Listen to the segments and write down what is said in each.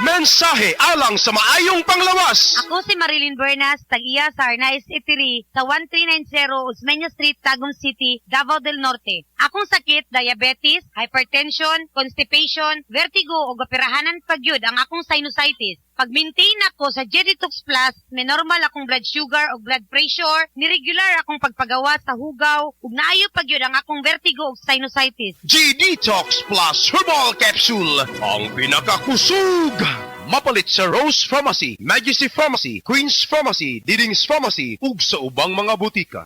Mensahe alang sa maayong panglawas. Ako si Marilyn Bernas, tag-iya sa Arnaiz Eatery sa 1390 Osmeña Street, Tagum City, Davao del Norte. Akong sakit, diabetes, hypertension, constipation, vertigo o operahanan pagyud ang akong sinusitis. Pag-maintain ako sa Jeditox Plus, may normal akong blood sugar o blood pressure, ni-regular akong pagpagawa sa hugaw, ug naayo pagyud ang akong vertigo o sinusitis. G-Detox Plus Herbal Capsule, ang pinakakusog. Mapalit sa Rose Pharmacy, Majesty Pharmacy, Queen's Pharmacy, Diding's Pharmacy, ug sa ubang mga butika.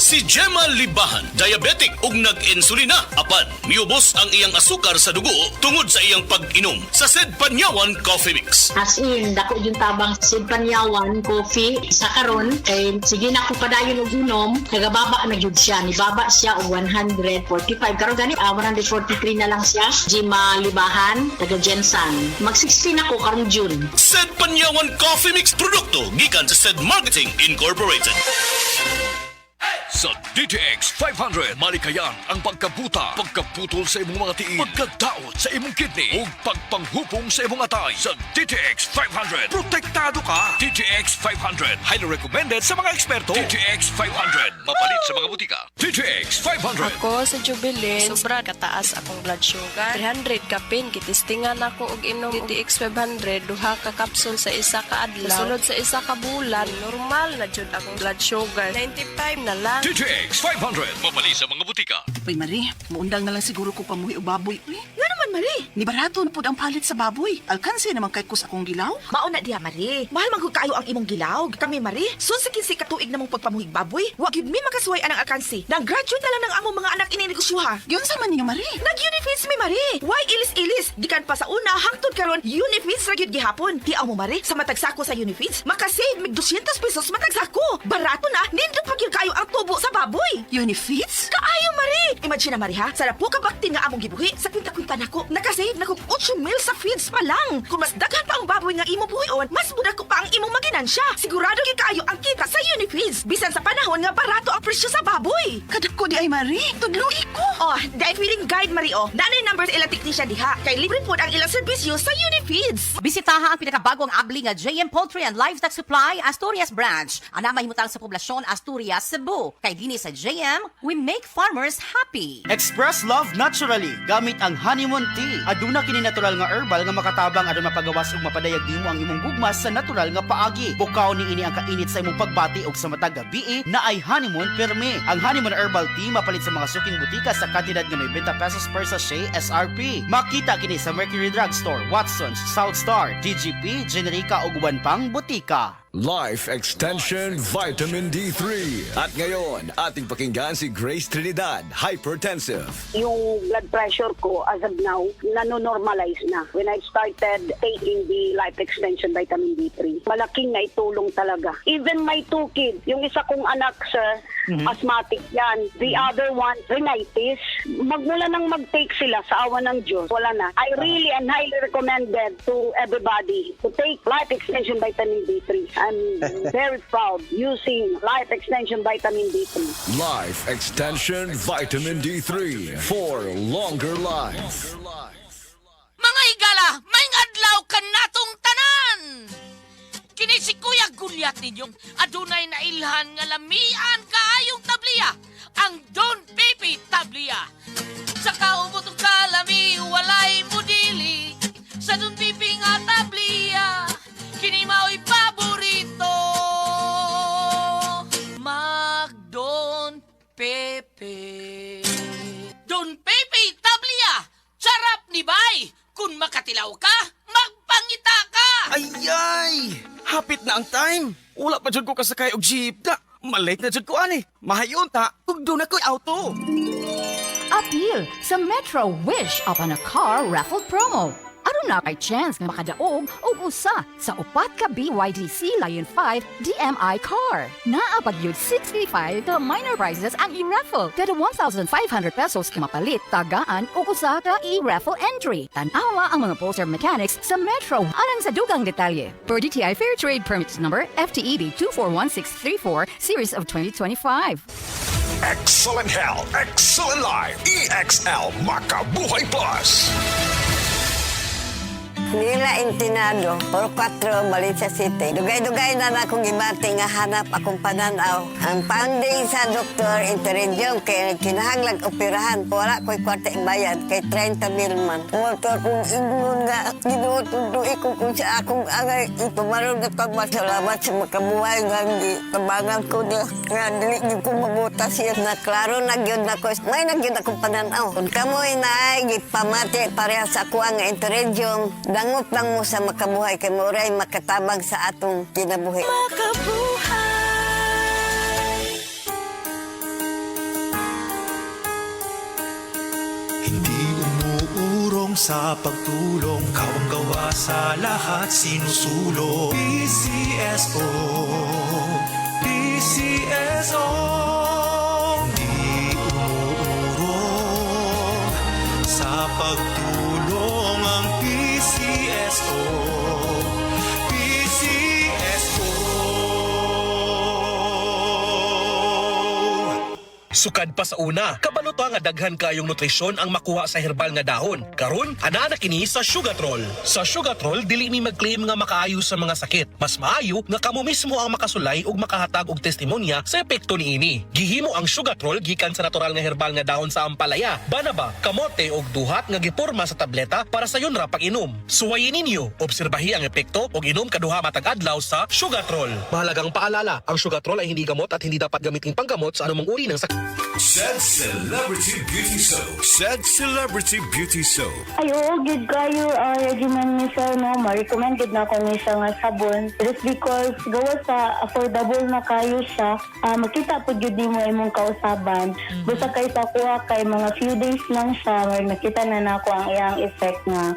Si Gemma Libahan, diabetic ug nag-insulina. Apan, miubos ang iyang asukar sa dugo tungod sa iyang pag-inom sa Sed Panyawan Coffee Mix. As in, dako yung tabang Sid Panyawan, coffee, sa karon kay sige na ko padayon og inom, nagababa na gyud siya, nibaba siya og 145. Karon gani 143 na lang siya. Gemma Libahan, taga Jensan. Mag-16 ako karong June. Sed Panyawan Coffee Mix produkto gikan sa Sed Marketing Incorporated. Sa DTX 500, malikayan ang pagkabuta, pagkaputol sa imong mga tiil, pagkadaot sa imong kidney, ug pagpanghupong sa imong atay. Sa DTX 500, protektado ka. DTX 500, highly recommended sa mga eksperto. DTX 500, mapalit sa mga butika. DTX 500. Ako sa Jubilin, sobra kataas akong blood sugar. 300 kapin, kitistingan ako og imnom DTX 500, duha ka kapsul sa isa ka adlaw. Sunod sa isa ka bulan, normal na jud akong blood sugar. 95 na lang. DTX 500, mapalit sa mga butika. Uy, Marie, muundang na lang siguro ko pamuhi o baboy. Uy, nga naman, Marie. Ni barato na po ang palit sa baboy. Alkansi naman kay kus akong gilaw. Mauna diha, Marie. Mahal manggod kayo ang imong gilaw. Kami, Marie, sunsikin si katuig namong pagpamuhig baboy. Wag yun mi makasuway anang alkansi. Nag-graduate na lang ng among mga anak ininegosyoha. Yun sa man niyo, Marie. Nag-unifeeds mi, Marie. Why ilis-ilis? Gikan pa sa una, hangtod karon unifeeds ra gyud gihapon. Tiaw mo, Marie, sa matagsako sa unifeeds, makasave mig 200 pesos matagsako. Barato na, nindot pa gyud kayo ang tubo sa baboy. Unifeeds? Kaayo, Marie! Imagine na, Marie, ha? Sa po kabaktin nga among gibuhi, sa kwinta-kwinta nako, nakasave na kong 8 mil sa feeds pa lang. Kung mas daghan pa ang baboy nga imo buhion, mas muda ko pa ang imong maginansya. Sigurado gyud kaayo ang kita sa Unifeeds. Bisan sa panahon nga barato ang presyo sa baboy. Kadako di ay, Marie. Tudluhi ko. Oh, dahil feeling guide, Marie, oh. Nanay numbers ilang technician diha. Kay libre po ang ilang serbisyo sa Unifeeds. Bisitaha ang pinakabagong abli nga JM Poultry and Livestock Supply Asturias Branch. Ana mahimutang sa poblasyon Asturias, Cebu. Kay dinhi sa JM, we make farmers happy. Express love naturally gamit ang honeymoon tea. Aduna kini natural nga herbal nga makatabang aron mapagawas ug mapadayag nimo ang imong gugmas sa natural nga paagi. Bukaw ni ini ang kainit sa imong pagbati ug sa matag gabi na ay honeymoon perme. Ang honeymoon herbal tea mapalit sa mga suking butika sa kantidad nga 90 pesos per sachet SRP. Makita kini sa Mercury Drugstore, Watson's, South Star, DGP, Generica ug uban pang butika. Life Extension Vitamin D3. At ngayon, ating pakinggan si Grace Trinidad, hypertensive. Yung blood pressure ko as of now, nanonormalize na. When I started taking the Life Extension Vitamin D3, malaking naitulong talaga. Even my 2 kids, yung isa kong anak, sir, asthmatic yan. The other one, rhinitis. Magmula nang mag-take sila sa awa ng Diyos, wala na. I really and highly recommended to everybody to take Life Extension Vitamin D3. I'm very proud using Life Extension Vitamin D3. Life Extension Vitamin D3 for longer life. Mga higala, may adlaw ka natong tanan! Kini si Kuya Gulyat ninyong adunay na ilhan nga lamian kaayong tabliya, ang Don Pepe Tabliya. Sa kaumot og kalami, walay mudili, sa Don Pepe nga tabliya, kini mao'y paborito. Mag Don Pepe. Don Pepe Tabliya, sarap ni bay. Kung makatilaw ka, magpangita ka! Ayay! Hapit na ang time. Wala pa jud ko kasakay og jeep da. Malate na jud ko ani. Mahayon ta, ug doon ako'y auto. Appeal sa Metro Wish upon a car raffle promo. Aron na kay chance nga makadaog og usa sa upat ka BYD Lion 5 DMI car. Naapag yun 65 ka minor prizes ang i-raffle. Kada 1,500 pesos ka mapalit, tagaan o usa ka i-raffle entry. Tanawa ang mga poster mechanics sa Metro alang sa dugang detalye. Per DTI Fair Trade Permits Number FTEB 241634 Series of 2025. Excellent health, excellent life. EXL Makabuhay Plus. Nila Intinado, Puro 4, Valencia City. Dugay-dugay na akong gibati nga hanap akong pananaw. Ang founding sa Dr. Interregion kay kinahanglag operahan. Wala ko'y kwarta bayad kay 30,000 man. Motor kong ingon nga ginutuloy ko kung sa akong angay ipumarong na pagmasalamat sa makabuhay nga tabangan ko niya. Nga dili niyo ko mabuta siya na klaro nagyod na ko. May nagyod akong pananaw. Kung kamoy na ay gipamati pareha sa ako ang Interregion, dangot lang mo sa makabuhay kay moray makatabang sa atong kinabuhi. Hindi umuurong sa pagtulong, kawang gawa sa lahat sinusulong. PCSO, PCSO. Hindi umuurong sa pagtulong ang PCSO. Sukad pa sa una, kabalo to nga daghan kayong nutrisyon ang makuha sa herbal nga dahon. Karon, ana na kini sa Sugatrol. Sa Sugatrol, dili mi mag-claim nga makaayo sa mga sakit. Mas maayo nga kamo mismo ang makasulay ug makahatag og testimonya sa epekto niini. Gihimo ang Sugatrol gikan sa natural nga herbal nga dahon sa ampalaya, banaba, kamote ug duhat nga giporma sa tableta para sa yon ra pag-inom. Suwayin ninyo, obserbahi ang epekto ug inom kaduha matag adlaw sa Sugatrol. Mahalagang paalala, ang Sugatrol ay hindi gamot at hindi dapat gamitin panggamot sa anumang uri ng sakit. Said Celebrity Beauty Soap. Said Celebrity Beauty Soap. Ayo, gid kayo, regimen ni sir, no, ma-recommend gid na ko ni siya nga sabon. Just because gawa sa affordable na kayo siya, makita po gid nimo imong kausaban. Basta kay sa kuha kay mga few days lang siya, nakita na nako ang iyang effect nga.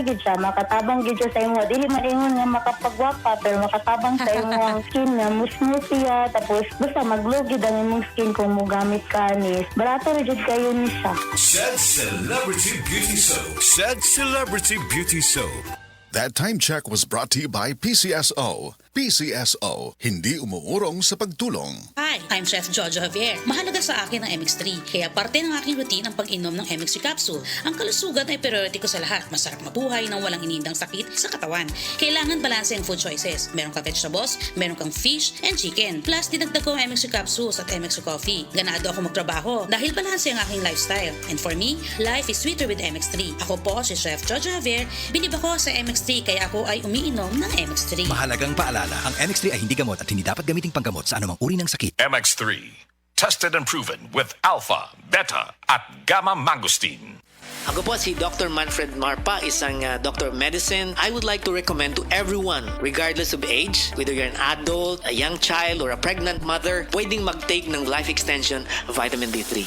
Gid siya, makatabang gid siya sa imo. Dili man ingon nga makapagwapa, pero makatabang sa imong skin nga smooth siya, tapos basta mag-glow gid ang imong skin kung gamit ka ni. Barato rin kayo ni siya. Said Celebrity Beauty Soap. Said Celebrity Beauty Soap. That time check was brought to you by PCSO. PCSO, hindi umuurong sa pagtulong. Hi, I'm Chef Jojo Javier. Mahalaga sa akin ang MX3, kaya parte ng aking routine ang pag-inom ng MX3 capsule. Ang kalusugan ay priority ko sa lahat. Masarap mabuhay nang walang inindang sakit sa katawan. Kailangan balanse ang food choices. Meron kang vegetables, meron kang fish and chicken. Plus, dinagdag ko ang MX3 capsules at MX3 coffee. Ganado ako magtrabaho dahil balanse ang aking lifestyle. And for me, life is sweeter with MX3. Ako po si Chef Jojo Javier. Bilib ako sa MX3 kaya ako ay umiinom ng MX3. Mahalagang paalala, ang MX3 ay hindi gamot at hindi dapat gamiting panggamot sa anumang uri ng sakit. MX3. Tested and proven with alpha, beta, at gamma mangosteen. Ako po si Dr. Manfred Marpa, isang Dr. of Medicine. I would like to recommend to everyone, regardless of age, whether you're an adult, a young child, or a pregnant mother, pwedeng mag-take ng Life Extension Vitamin D3.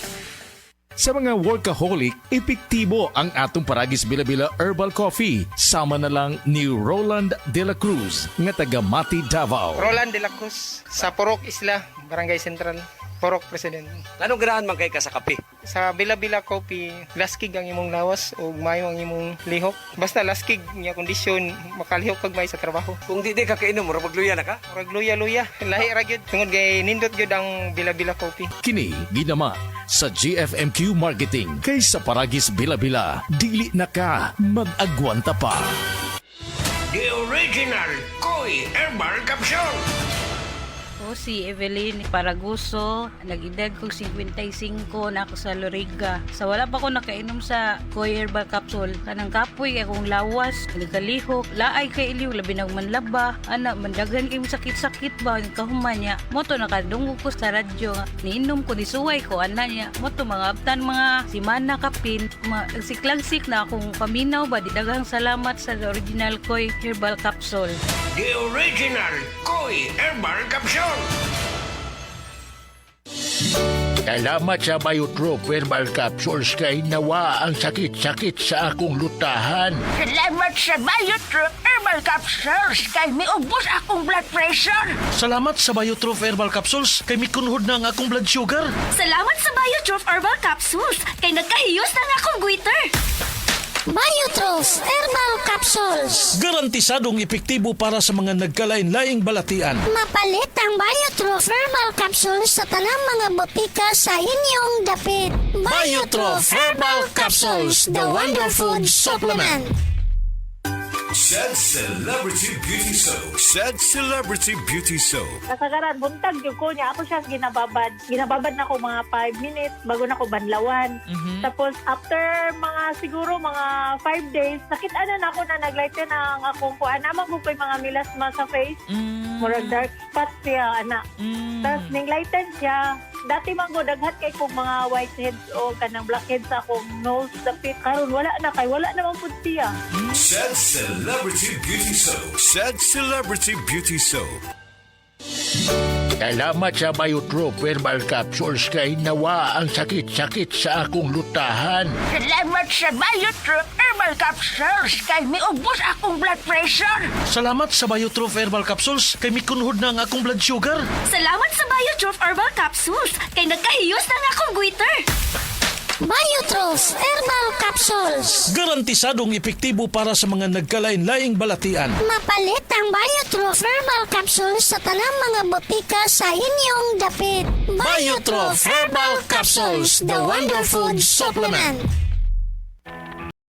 Sa mga workaholic, epektibo ang atong Paragis Bila-Bila Herbal Coffee. Sama na lang ni Roland De La Cruz, nga taga Mati, Davao. Roland De La Cruz, sa Purok Isla, Barangay Central, Purok President. Anong ganahan man kay ka sa kape? Sa Bila-Bila Coffee, laskig ang imong lawas o mayo ang imong lihok. Basta laskig niya kondisyon, makalihok kag may sa trabaho. Kung di ka kainom, mura magluya na ka? Mura luya-luya. Lahi ra gyud. Tungod kay nindot gyud ang Bila-Bila Coffee. Kini ginama sa GFMQ Marketing kay sa Paragis Bila-Bila. Dili na ka mag-agwanta pa. The original Koi Herbal Capsule. Ako si Evelyn Paraguso, nag-edad kong 55 na ako sa Loriga. Sa wala pa ko nakainom sa Koi Herbal Capsule, kanang kapoy akong lawas, nagkalihok, laay kay iliw, labi ng manlaba, anak, mandagan kayong sakit-sakit ba, kahuman niya. Moto nakadunggo ko sa radyo, niinom ko, nisuway ko, anak niya. Moto mga abtan, mga simana kapin, siklang-sik na akong paminaw ba, didagang salamat sa original Koi Herbal Capsule. The original Koi Herbal Capsule. Salamat sa Biotrop Herbal Capsules kay nawa ang sakit-sakit sa akong lutahan. Salamat sa Biotrop Herbal Capsules kay miubos akong blood pressure. Salamat sa Biotrop Herbal Capsules kay mikunhod na ang akong blood sugar. Salamat sa Biotrop Herbal Capsules kay nagkahiyos na nga akong goiter. Biotrop Herbal Capsules. Garantisadong epektibo para sa mga nagkalain-laing balatian. Mapalit ang Biotrop Herbal Capsules sa tanang mga botika sa inyong dapit. Biotrop Herbal Capsules, the Wonder Food Supplement. Said Celebrity Beauty Soap. Said Celebrity Beauty Soap. Kasagaran, buntag yung ko niya. Ako siya ginababad. Ginababad na ko mga 5 minutes bago na ko banlawan. Tapos, after siguro mga 5 days, nakita na ako na naglighten ang akong kuan. Naman ko yung mga milasma sa face. Murag dark spot siya, anak. Tapos, ninglighten siya. Dati man ko, daghat kay kong mga whiteheads o kanang blackheads sa akong nose, dapit. Karon wala na kay, wala naman po siya. Said Celebrity Beauty Soap. Said Celebrity Beauty Soap. Salamat sa Biotrope Herbal Capsules kay nawa ang sakit-sakit sa akong lutahan. Salamat sa Biotrope Herbal Capsules kay miubos akong blood pressure. Salamat sa Biotrope Herbal Capsules kay mikunhod na ang akong blood sugar. Salamat sa Biotrope Herbal Capsules kay nagkahiyos na nga akong goiter. Biotrof Herbal Capsules. Garantisadong epektibo para sa mga nagkalain-laing balatian. Mapalit ang Biotrof Herbal Capsules sa tanang mga botika sa inyong dapit. Biotrof Herbal Capsules, the Wonder Food Supplement.